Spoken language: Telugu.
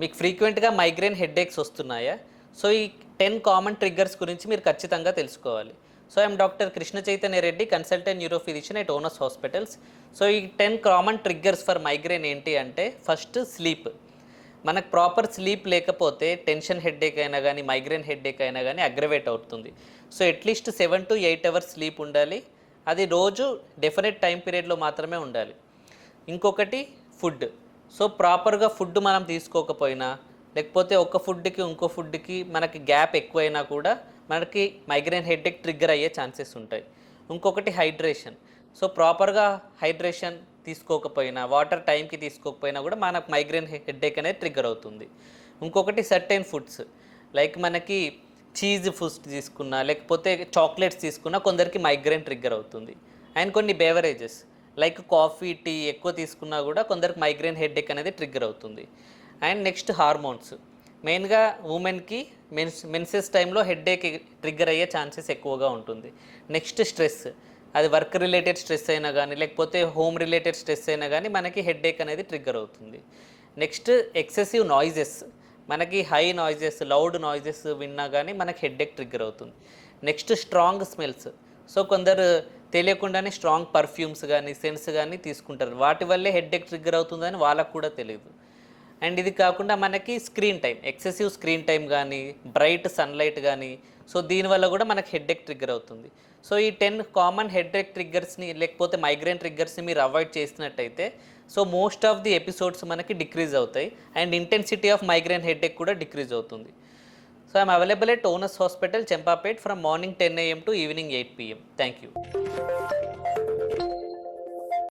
మీకు ఫ్రీక్వెంట్గా మైగ్రేన్ హెడ్ఏక్స్ వస్తున్నాయా? సో ఈ 10 కామన్ ట్రిగ్గర్స్ గురించి మీరు ఖచ్చితంగా తెలుసుకోవాలి. So I'm doctor Krishna Chaitanya Reddy, consultant neuro physician at onus hospitals. So ఈ 10 కామన్ ట్రిగ్గర్స్ ఫర్ మైగ్రేన్ ఏంటి అంటే, ఫస్ట్ స్లీప్. మనకు ప్రాపర్ స్లీప్ లేకపోతే టెన్షన్ హెడ్ఏక్ అయినా కానీ, మైగ్రేన్ హెడ్ఏక్ అయినా కానీ అగ్రవేట్ అవుతుంది. So at least 7 to 8 hours sleep ఉండాలి. అది రోజు డెఫినెట్ టైం పీరియడ్లో మాత్రమే ఉండాలి. ఇంకొకటి ఫుడ్. సో ప్రాపర్గా ఫుడ్ మనం తీసుకోకపోయినా, లేకపోతే ఒక ఫుడ్కి ఇంకో ఫుడ్కి మనకి గ్యాప్ ఎక్కువైనా కూడా మనకి మైగ్రేన్ హెడ్ఏక్ ట్రిగ్గర్ అయ్యే ఛాన్సెస్ ఉంటాయి. ఇంకొకటి హైడ్రేషన్. సో ప్రాపర్గా హైడ్రేషన్ తీసుకోకపోయినా, వాటర్ టైంకి తీసుకోకపోయినా కూడా మనకు మైగ్రేన్ హెడ్ఏక్ అనేది ట్రిగ్గర్ అవుతుంది. ఇంకొకటి సర్టెన్ ఫుడ్స్, లైక్ మనకి చీజ్ ఫుడ్స్ తీసుకున్నా, లేకపోతే చాక్లెట్స్ తీసుకున్నా కొందరికి మైగ్రేన్ ట్రిగ్గర్ అవుతుంది. అండ్ కొన్ని బేవరేజెస్ లైక్ కాఫీ, టీ ఎక్కువ తీసుకున్నా కూడా కొందరికి మైగ్రేన్ హెడ్ఏక్ అనేది ట్రిగ్గర్ అవుతుంది. And next hormones. మెయిన్గా ఉమెన్కి మెన్సెస్ టైంలో హెడ్ఏక్ ట్రిగ్గర్ అయ్యే ఛాన్సెస్ ఎక్కువగా ఉంటుంది. Next stress. అది వర్క్ రిలేటెడ్ స్ట్రెస్ అయినా కానీ, లేకపోతే హోమ్ రిలేటెడ్ స్ట్రెస్ అయినా కానీ మనకి హెడ్ఏక్ అనేది ట్రిగ్గర్ అవుతుంది. Next excessive noises. మనకి హై నాయిజెస్, లౌడ్ నాయిజెస్ విన్నా కానీ మనకి హెడ్ఏక్ ట్రిగ్గర్ అవుతుంది. Next strong smells. సో కొందరు తెలియకుండానే స్ట్రాంగ్ పర్ఫ్యూమ్స్ కానీ, సెన్స్ కానీ తీసుకుంటారు. వాటి వల్లే హెడ్ఏక్ ట్రిగ్గర్ అవుతుందని వాళ్ళకు కూడా తెలియదు. అండ్ ఇది కాకుండా మనకి screen time, excessive screen time కానీ, బ్రైట్ సన్లైట్ కానీ, సో దీనివల్ల కూడా మనకి హెడ్ఏక్ ట్రిగ్గర్ అవుతుంది. సో ఈ 10 కామన్ హెడ్ఏక్ ట్రిగ్గర్స్ని, లేకపోతే మైగ్రేన్ ట్రిగ్గర్స్ని మీరు అవాయిడ్ చేసినట్టయితే, so most of the episodes మనకి డిక్రీజ్ అవుతాయి. And intensity of migraine headache కూడా డిక్రీజ్ అవుతుంది. So I'm available at onus hospital, Champapet, from morning 10 AM to evening 8 PM. Thank you.